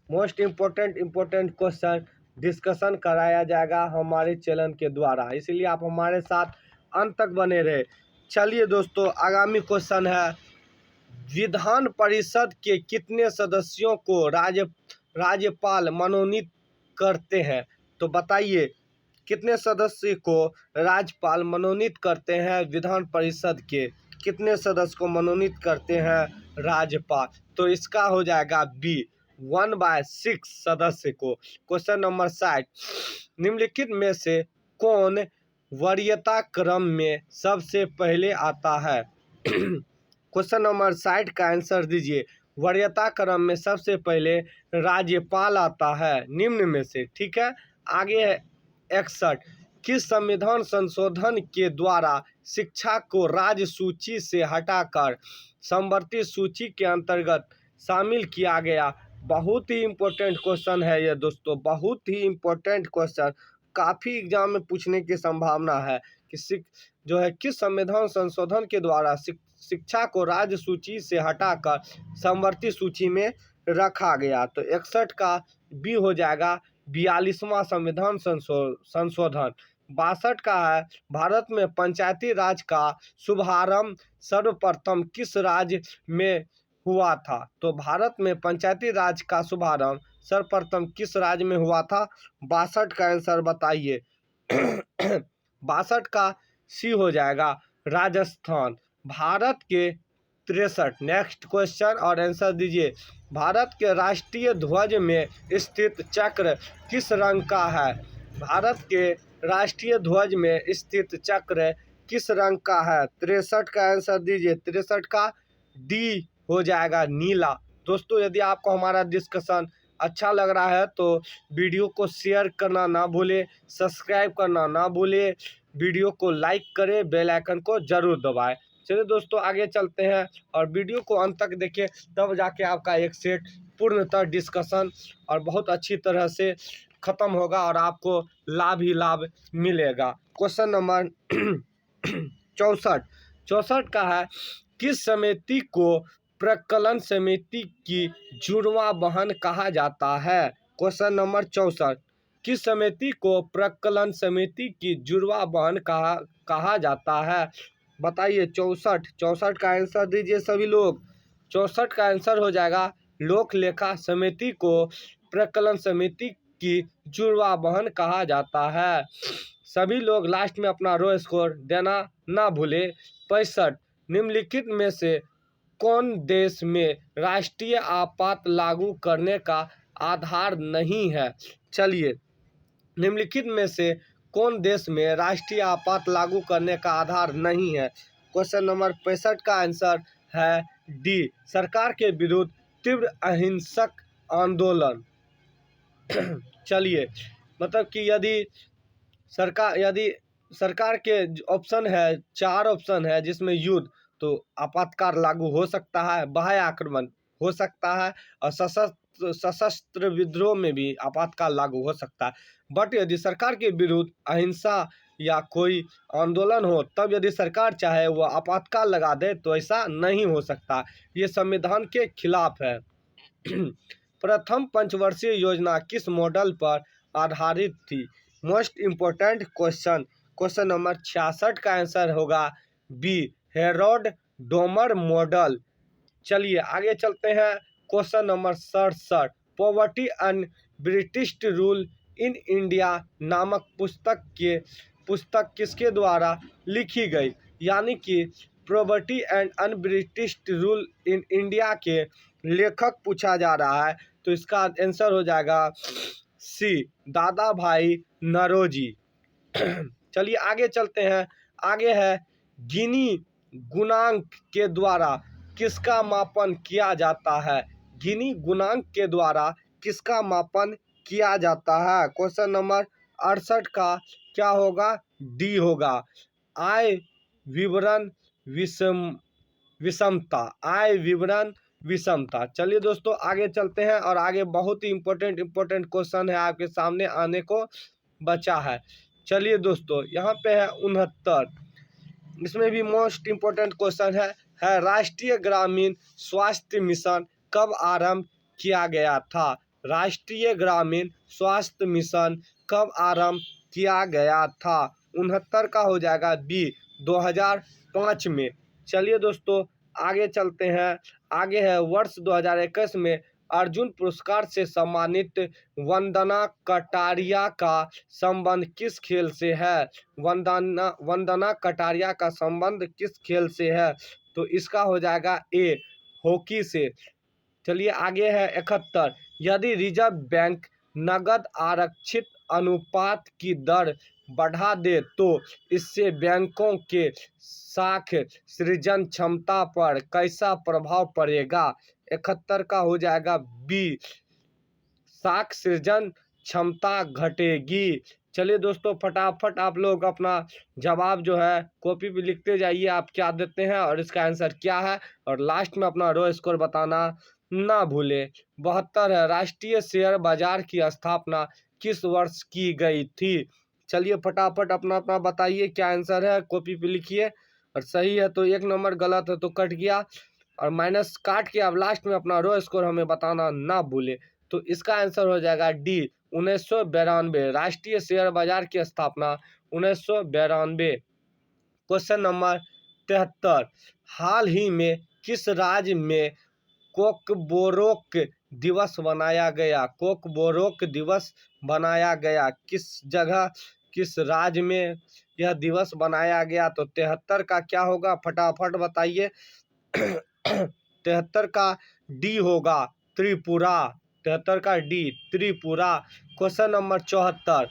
most important question discussion कराया जाएगा हमारे चैनल के द्वारा, इसलिए आप हमारे साथ अंत तक बने रहे। चलिए दोस्तों आगामी क्वेश्चन है, विधान परिषद के कितने सदस्यों को राज्यपाल मनोनीत करते हैं? तो बताइए कितने सदस्य को राज्यपाल मनोनीत करते हैं? विधान परिषद के कितने सदस्य को मनोनीत करते हैं राज्यपाल? तो इसका हो जाएगा बी, 1/6 सदस्य को। क्वेश्चन नंबर 60, निम्नलिखित में से कौन वरीयता क्रम में सबसे पहले आता है? क्वेश्चन नंबर 60 का आंसर दीजिए। वरीयता क्रम में सबसे पहले राज्यपाल आता है निम्न में से, ठीक है। आगे है 61, किस संविधान संशोधन के द्वारा शिक्षा को राज्य सूची से हटाकर समवर्ती सूची के अंतर्गत शामिल किया गया? बहुत ही इम्पोर्टेंट क्वेश्चन है ये दोस्तों, बहुत ही इम्पोर्टेंट क्वेश्चन, काफ़ी एग्जाम में पूछने की संभावना है कि जो है किस संविधान संशोधन के द्वारा शिक्षा को राज्य सूची से हटाकर समवर्ती सूची में रखा गया? तो 61 का बी हो जाएगा, 42वां संविधान संशोधन। 62 का है, भारत में पंचायती राज का शुभारंभ सर्वप्रथम किस राज्य में हुआ था? तो भारत में पंचायती राज का शुभारंभ सर्वप्रथम किस राज्य में हुआ था? 62 का आंसर बताइए। 62 का सी हो जाएगा, राजस्थान। भारत के 63, नेक्स्ट क्वेश्चन और आंसर दीजिए। भारत के राष्ट्रीय ध्वज में स्थित चक्र किस रंग का है? भारत के राष्ट्रीय ध्वज में स्थित चक्र किस रंग का है? 63 का आंसर दीजिए। 63 का डी हो जाएगा, नीला। दोस्तों यदि आपको हमारा डिस्कशन अच्छा लग रहा है तो वीडियो को शेयर करना ना भूले, सब्सक्राइब करना ना भूले, वीडियो को लाइक करें, बेल आइकन को जरूर दबाएं। चलिए दोस्तों आगे चलते हैं और वीडियो को अंत तक देखें, तब जाके आपका एक सेट पूर्णतः डिस्कशन और बहुत अच्छी तरह से ख़त्म होगा और आपको लाभ ही लाभ मिलेगा। क्वेश्चन नंबर 64 का है, किस समिति को प्रकलन समिति की जुड़वां बहन कहा जाता है? क्वेश्चन नंबर 64, किस समिति को प्रकलन समिति की जुड़वां बहन कहा जाता है? बताइए 64, 64 का आंसर दीजिए सभी लोग। 64 का आंसर हो जाएगा लोक लेखा समिति को प्रकलन समिति की जुड़वा बहन कहा जाता है। सभी लोग लास्ट में अपना रो स्कोर देना ना भूले। 65, निम्नलिखित में से कौन देश में राष्ट्रीय आपात लागू करने का आधार नहीं है? चलिए, निम्नलिखित में से कौन देश में राष्ट्रीय आपात लागू करने का आधार नहीं है? क्वेश्चन नंबर 65 का आंसर है डी, सरकार के विरुद्ध तीव्र अहिंसक आंदोलन। चलिए, मतलब कि यदि सरकार के ऑप्शन है, 4 ऑप्शन है जिसमें युद्ध, तो आपातकाल लागू हो सकता है, बाह्य आक्रमण हो सकता है और सशस्त्र विद्रोह में भी आपातकाल लागू हो सकता है। बट यदि सरकार के विरुद्ध अहिंसा या कोई आंदोलन हो, तब यदि सरकार चाहे वो आपातकाल लगा दे तो ऐसा नहीं हो सकता, ये संविधान के खिलाफ है। प्रथम पंचवर्षीय योजना किस मॉडल पर आधारित थी? Most important question, question number 66 का आंसर होगा बी, हेरोल्ड डोमर मॉडल। चलिए आगे चलते हैं। Question number 67, poverty and British rule in India नामक पुस्तक किसके द्वारा लिखी गई? यानी कि poverty and un-British rule in India के लेखक पूछा जा रहा है, तो इसका आंसर हो जाएगा सी, दादा भाई नौरोजी। चलिए आगे चलते हैं। आगे है गिनी गुणांक के द्वारा किसका मापन किया जाता है? गिनी गुणांक के द्वारा किसका मापन किया जाता है? क्वेश्चन नंबर 68 का क्या होगा? डी होगा, आय विवरण विषमता, आय विवरण विषमता। चलिए दोस्तों आगे चलते हैं और आगे बहुत ही इम्पोर्टेंट क्वेश्चन है आपके सामने आने को बचा है। चलिए दोस्तों, यहाँ पे है 69, इसमें भी मोस्ट इम्पोर्टेंट क्वेश्चन है राष्ट्रीय ग्रामीण स्वास्थ्य मिशन कब आरंभ किया गया था? राष्ट्रीय ग्रामीण स्वास्थ्य मिशन कब आरंभ किया गया था? 69 का हो जाएगा बी, 2005 में। चलिए दोस्तों आगे चलते हैं। आगे है वर्ष 2021 में अर्जुन पुरस्कार से सम्मानित वंदना कटारिया का संबंध किस खेल से है? वंदना कटारिया का संबंध किस खेल से है? तो इसका हो जाएगा ए, हॉकी से। चलिए आगे है 71, यदि रिजर्व बैंक नगद आरक्षित अनुपात की दर बढ़ा दे तो इससे बैंकों के साख सृजन क्षमता पर कैसा प्रभाव पड़ेगा? 71 का हो जाएगा बी, साख सृजन क्षमता घटेगी। चलिए दोस्तों फटाफट आप लोग अपना जवाब जो है कॉपी पे लिखते जाइए, आप क्या देते हैं और इसका आंसर क्या है, और लास्ट में अपना रो स्कोर बताना ना भूले। 72 है, राष्ट्रीय शेयर बाजार की स्थापना किस वर्ष की गई थी? चलिए फटाफट अपना अपना बताइए क्या आंसर है, कॉपी पे लिखिए, और सही है तो 1 नंबर, गलत है तो कट गया, और माइनस काट के आप लास्ट में अपना रो स्कोर हमें बताना ना भूले। तो इसका आंसर हो जाएगा डी, 1992, राष्ट्रीय शेयर बाजार की स्थापना 1992। क्वेश्चन नंबर 73, हाल ही में किस राज्य में कोकबोरोक दिवस मनाया गया? कोकबोरोक दिवस बनाया गया किस जगह, किस राज्य में यह दिवस बनाया गया? तो 73 का क्या होगा, फटाफट बताइए। 73 का डी होगा, त्रिपुरा। 73 का D, Tripura. Question number 74,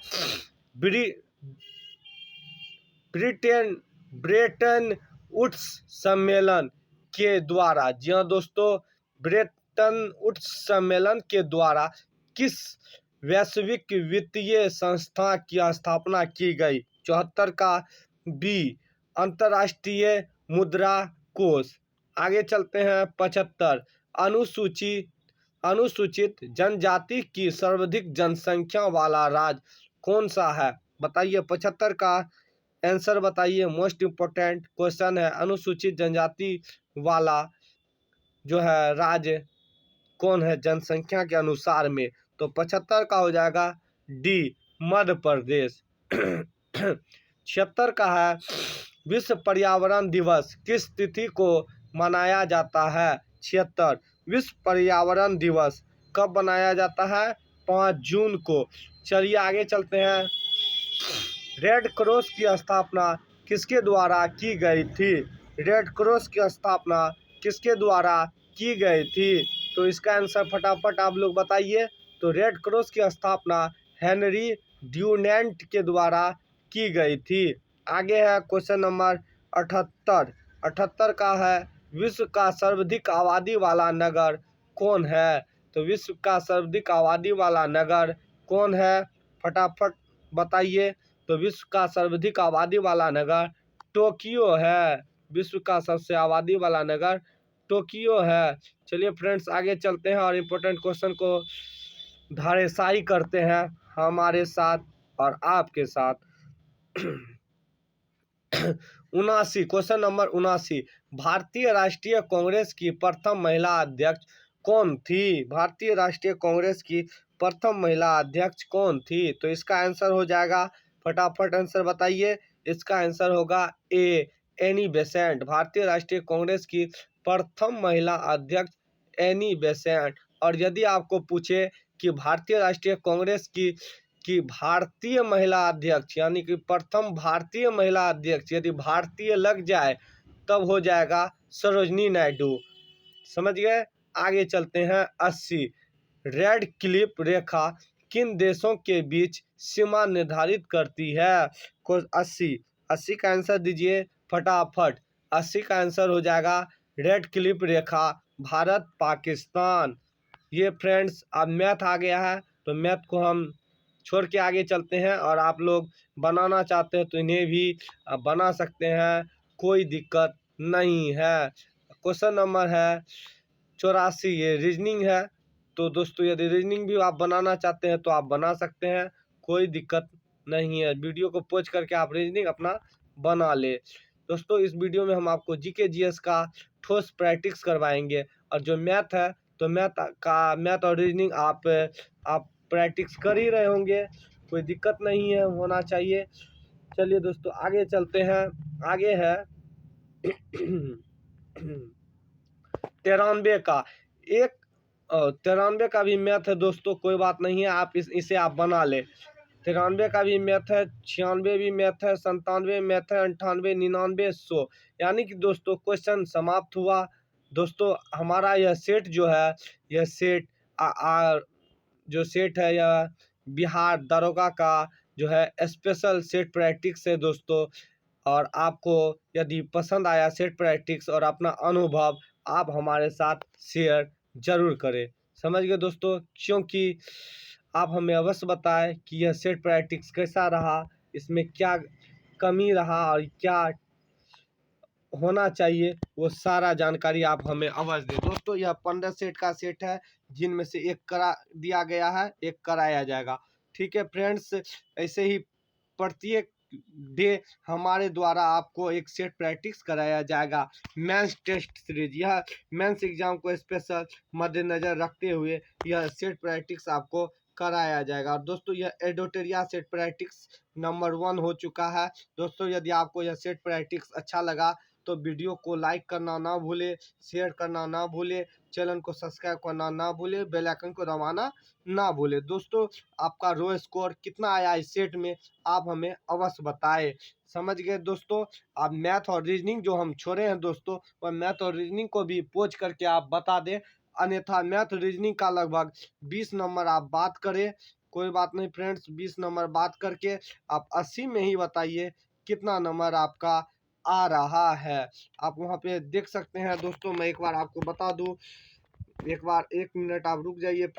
Bretton Woods सम्मेलन के द्वारा, जी हाँ दोस्तों, ब्रेटन वुड्स सम्मेलन के द्वारा किस वैश्विक वित्तीय संस्था की स्थापना की गई? 74 का बी, अंतर्राष्ट्रीय मुद्रा कोष। आगे चलते हैं 75, अनुसूचित जनजाति की सर्वाधिक जनसंख्या वाला राज्य कौन सा है? बताइए 75 का आंसर बताइए, मोस्ट इम्पोर्टेंट क्वेश्चन है। अनुसूचित जनजाति वाला जो है राज्य कौन है जनसंख्या के अनुसार में? तो 75 का हो जाएगा डी, मध्य प्रदेश। 76 का है विश्व पर्यावरण दिवस किस तिथि को मनाया जाता है? 76। विश्व पर्यावरण दिवस कब मनाया जाता है? 5 जून को। चलिए आगे चलते हैं। रेड क्रॉस की स्थापना किसके द्वारा की गई थी? रेड क्रॉस की स्थापना किसके द्वारा की गई थी? तो इसका आंसर फटाफट आप लोग बताइए। तो रेड क्रॉस की स्थापना हेनरी ड्यूनेंट के द्वारा की गई थी। आगे है क्वेश्चन नंबर 78। 78 का है, विश्व का सर्वाधिक आबादी वाला नगर कौन है? तो विश्व का सर्वाधिक आबादी वाला नगर कौन है? फटाफट बताइए। तो विश्व का सर्वाधिक आबादी वाला नगर टोक्यो है। विश्व का सबसे आबादी वाला नगर टोक्यो है। चलिए फ्रेंड्स आगे चलते हैं और इम्पोर्टेंट क्वेश्चन को धाराशायी करते हैं हमारे साथ और आपके साथ। 79 क्वेश्चन नंबर 79, भारतीय राष्ट्रीय कांग्रेस की प्रथम महिला अध्यक्ष कौन थी? भारतीय राष्ट्रीय कांग्रेस की प्रथम महिला अध्यक्ष कौन थी? तो इसका आंसर हो जाएगा, फटाफट आंसर बताइए। इसका आंसर होगा ए, एनी बेसेंट। भारतीय राष्ट्रीय कांग्रेस की प्रथम महिला अध्यक्ष एनी बेसेंट। और यदि आपको पूछे कि भारतीय राष्ट्रीय कांग्रेस की भारतीय महिला अध्यक्ष यानी कि प्रथम भारतीय महिला अध्यक्ष, यदि भारतीय लग जाए तब हो जाएगा सरोजनी नायडू। समझ गए? आगे चलते हैं। 80, रेड क्लिफ रेखा किन देशों के बीच सीमा निर्धारित करती है? 80 80 का आंसर दीजिए फटाफट। 80 का आंसर हो जाएगा रेड क्लिफ रेखा भारत पाकिस्तान। ये फ्रेंड्स अब मैथ आ गया है, तो मैथ को हम छोड़ के आगे चलते हैं। और आप लोग बनाना चाहते हैं तो इन्हें भी बना सकते हैं, कोई दिक्कत नहीं है। क्वेश्चन नंबर है 84, ये रीजनिंग है। तो दोस्तों यदि रीजनिंग भी आप बनाना चाहते हैं तो आप बना सकते हैं, कोई दिक्कत नहीं है। वीडियो को पॉज करके आप रीजनिंग अपना बना ले। दोस्तों इस वीडियो में हम आपको जीके जीएस का ठोस प्रैक्टिस करवाएंगे। और जो मैथ है तो मैथ और रीजनिंग आप प्रैक्टिस कर ही रहे होंगे, कोई दिक्कत नहीं है, होना चाहिए। चलिए दोस्तों आगे चलते हैं। आगे है 93 का एक 93 का भी मैथ है दोस्तों, कोई बात नहीं है, आप इसे आप बना ले। 93 का भी मैथ है, 96 भी मैथ है, 97 मैथ है, 98, 99, 100। यानी कि दोस्तों क्वेश्चन समाप्त हुआ। दोस्तों हमारा यह सेट जो है, यह सेट जो सेट है यह बिहार दरोगा का जो है स्पेशल सेट प्रैक्टिस है दोस्तों। और आपको यदि पसंद आया सेट प्रैक्टिस और अपना अनुभव आप हमारे साथ शेयर जरूर करें। समझ गए दोस्तों? क्योंकि आप हमें अवश्य बताएं कि यह सेट प्रैक्टिस कैसा रहा, इसमें क्या कमी रहा और क्या होना चाहिए, वो सारा जानकारी आप हमें अवश्य दें। दोस्तों यह 15 सेट का सेट है, जिनमें से एक करा दिया गया है, एक कराया जाएगा। ठीक है फ्रेंड्स, ऐसे ही प्रत्येक डे हमारे द्वारा आपको एक सेट प्रैक्टिस कराया जाएगा। मेंस टेस्ट सीरीज, यह मेंस एग्जाम को स्पेशल मद्देनजर रखते हुए यह सेट प्रैक्टिस आपको कराया जाएगा। और दोस्तों यह एडोटेरिया सेट प्रैक्टिस नंबर 1 हो चुका है। दोस्तों यदि आपको यह सेट प्रैक्टिस अच्छा लगा तो वीडियो को लाइक करना ना भूले, शेयर करना ना भूले, चैनल को सब्सक्राइब करना ना भूले, बेल आइकन को दबाना ना भूले। दोस्तों आपका रो स्कोर कितना आया इस सेट में आप हमें अवश्य बताएं। समझ गए दोस्तों? आप मैथ और रीजनिंग जो हम छोड़े हैं दोस्तों, वह मैथ और रीजनिंग को भी पोच करके आप बता दें, अन्यथा मैथ रीजनिंग का लगभग 20 नंबर आप बात करें, कोई बात नहीं फ्रेंड्स। 20 नंबर बात करके आप 80 में ही बताइए कितना नंबर आपका आ रहा है। आप वहां पे देख सकते हैं दोस्तों। मैं एक बार आपको बता दूं, एक बार 1 मिनट आप रुक जाइए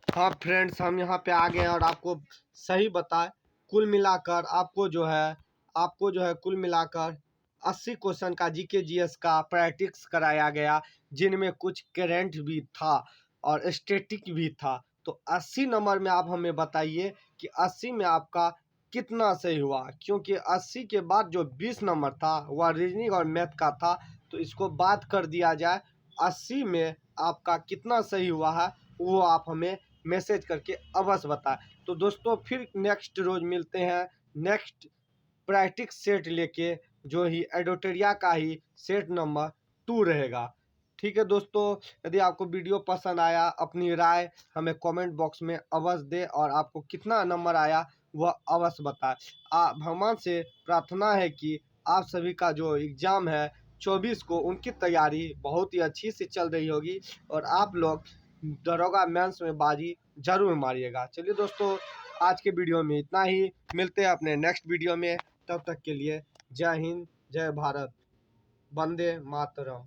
हाँ फ्रेंड्स, हम यहाँ पे आ गए हैं और आपको सही बताए कुल मिलाकर आपको जो है कुल मिलाकर 80 क्वेश्चन का जीके जीएस का प्रैक्टिस कराया गया, जिनमें कुछ करेंट भी था और स्टैटिक भी था। तो 80 नंबर में आप हमें बताइए कि 80 में आपका कितना सही हुआ, क्योंकि 80 के बाद जो 20 नंबर था वह रीजनिंग और मैथ का था। तो इसको बात कर दिया जाए, 80 में आपका कितना सही हुआ है वो आप हमें मैसेज करके अवश्य बताएं। तो दोस्तों फिर नेक्स्ट रोज मिलते हैं नेक्स्ट प्रैक्टिस सेट लेके। जो ही एडोटेरिया का ही सेट नंबर 2 रहेगा। ठीक है दोस्तों, यदि आपको वीडियो पसंद आया अपनी राय हमें कमेंट बॉक्स में अवश्य दें और आपको कितना नंबर आया वह अवश्य बताएं। भगवान से प्रार्थना है कि आप सभी का जो एग्ज़ाम है 24 को उनकी तैयारी बहुत ही अच्छी से चल रही होगी और आप लोग दरोगा मेंस में बाजी जरूर मारिएगा। चलिए दोस्तों, आज के वीडियो में इतना ही, मिलते हैं अपने नेक्स्ट वीडियो में। तब तक के लिए जय हिंद, जय भारत, वंदे मातरम।